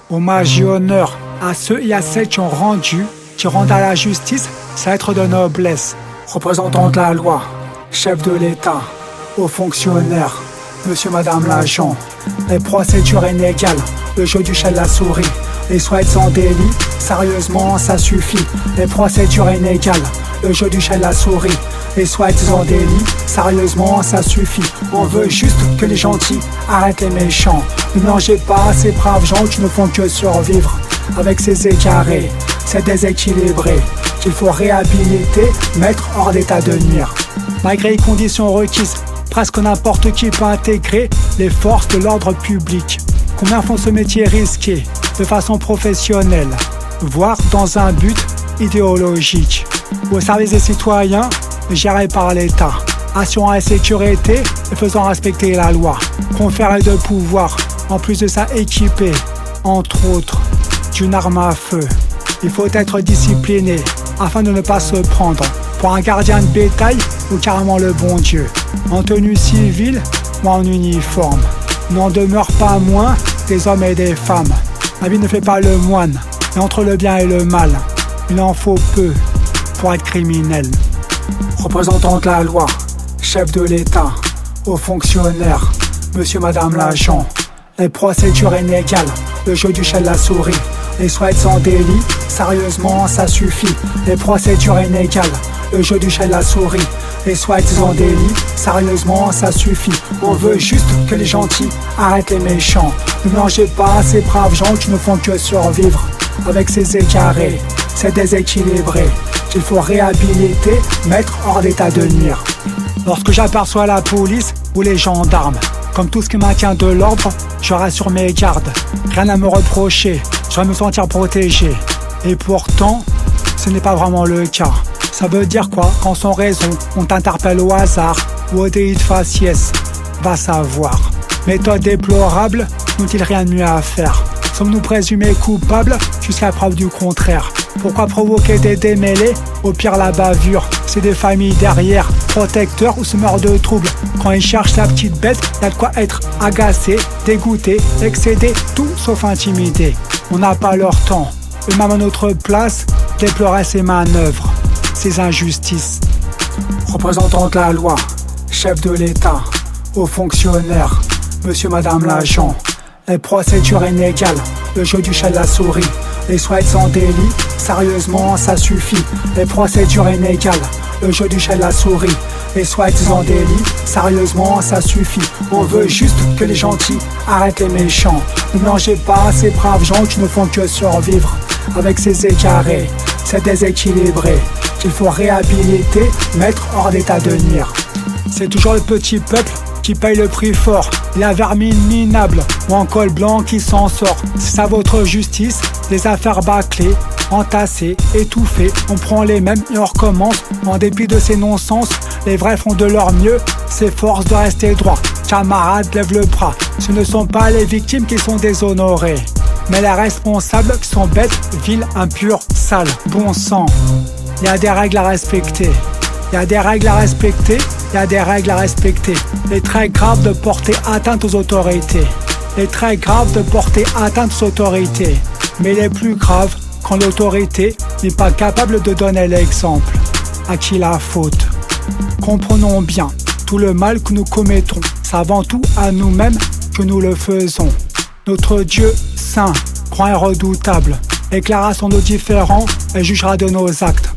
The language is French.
Hommage et honneur à ceux et à celles qui ont rendu, qui rendent à la justice sa lettre de noblesse. Représentant de la loi, chef de l'État, hauts fonctionnaires, monsieur, madame l'agent, les procédures inégales, le jeu du chat de la souris, les soi-disant délits, sérieusement ça suffit. Les procédures inégales, le jeu du chat de la souris, les soi-disant délits, sérieusement ça suffit. On veut juste que les gentils arrêtent les méchants. Ne mélangez pas ces braves gens qui ne font que survivre avec ces écarés, ces déséquilibrés qu'il faut réhabiliter, mettre hors d'état de nuire. Malgré les conditions requises, presque n'importe qui peut intégrer les forces de l'ordre public. Combien font ce métier risqué de façon professionnelle, voire dans un but idéologique, au service des citoyens gérés par l'État, assurant la sécurité et faisant respecter la loi, conférer de pouvoir, en plus de ça équipé, entre autres, d'une arme à feu. Il faut être discipliné afin de ne pas se prendre pour un gardien de bétail ou carrément le bon Dieu, en tenue civile ou en uniforme. N'en demeure pas moins des hommes et des femmes. La vie ne fait pas le moine, et entre le bien et le mal, il en faut peu pour être criminel. Représentant de la loi, chef de l'État, hauts fonctionnaires, monsieur, madame l'agent, les procédures inégales, le jeu du chat de la souris, les soi-disant délits, sérieusement ça suffit. Les procédures inégales, le jeu du chat de la souris, les soi-disant délits, sérieusement ça suffit. On veut juste que les gentils arrêtent les méchants. Ne mélangez pas ces braves gens qui ne font que survivre avec ces écarés, ces déséquilibrés qu'il faut réhabiliter, mettre hors d'état de nuire. Lorsque j'aperçois la police ou les gendarmes, comme tout ce qui maintient de l'ordre, je reste sur mes gardes. Rien à me reprocher, je vais me sentir protégé. Et pourtant, ce n'est pas vraiment le cas. Ça veut dire quoi quand sans raison, on t'interpelle au hasard ou au délit de faciès? Va savoir. Méthode déplorable, n'ont-ils rien de mieux à faire? Sommes-nous présumés coupables jusqu'à preuve du contraire? Pourquoi provoquer des démêlés? Au pire la bavure, c'est des familles derrière, protecteurs ou semeurs de troubles. Quand ils cherchent la petite bête, il y a de quoi être agacé, dégoûté, excédé, tout sauf intimidé. On n'a pas leur temps. Eux-mêmes à notre place, déploraient ces manœuvres, ces injustices. Représentant de la loi, chef de l'État, hauts fonctionnaires, monsieur, madame l'agent, les procédures inégales, le jeu du chat de la souris, les soi-disant délits, sérieusement ça suffit. Les procédures inégales, le jeu du chat de la souris, les soi-disant délits, sérieusement ça suffit. On veut juste que les gentils arrêtent les méchants. Ne mélangez pas ces braves gens qui ne font que survivre avec ces écarés, ces déséquilibrés qu'il faut réhabiliter, mettre hors d'état de nuire. C'est toujours le petit peuple qui paye le prix fort, la vermine minable ou en col blanc qui s'en sort. C'est ça votre justice, les affaires bâclées, entassées, étouffées, on prend les mêmes et on recommence. En dépit de ces non-sens, les vrais font de leur mieux, s'efforcent de rester droit. Camarades, lèvent le bras, ce ne sont pas les victimes qui sont déshonorées, mais les responsables qui sont bêtes, vils, impurs, sales. Bon sang, il y a des règles à respecter. Il y a des règles à respecter, il y a des règles à respecter. Il est très grave de porter atteinte aux autorités. Il est très grave de porter atteinte aux autorités. Mais il est plus grave quand l'autorité n'est pas capable de donner l'exemple. À qui la faute? Comprenons bien, tout le mal que nous commettons, c'est avant tout à nous-mêmes que nous le faisons. Notre Dieu saint, grand et redoutable, éclairera sur nos différends et jugera de nos actes.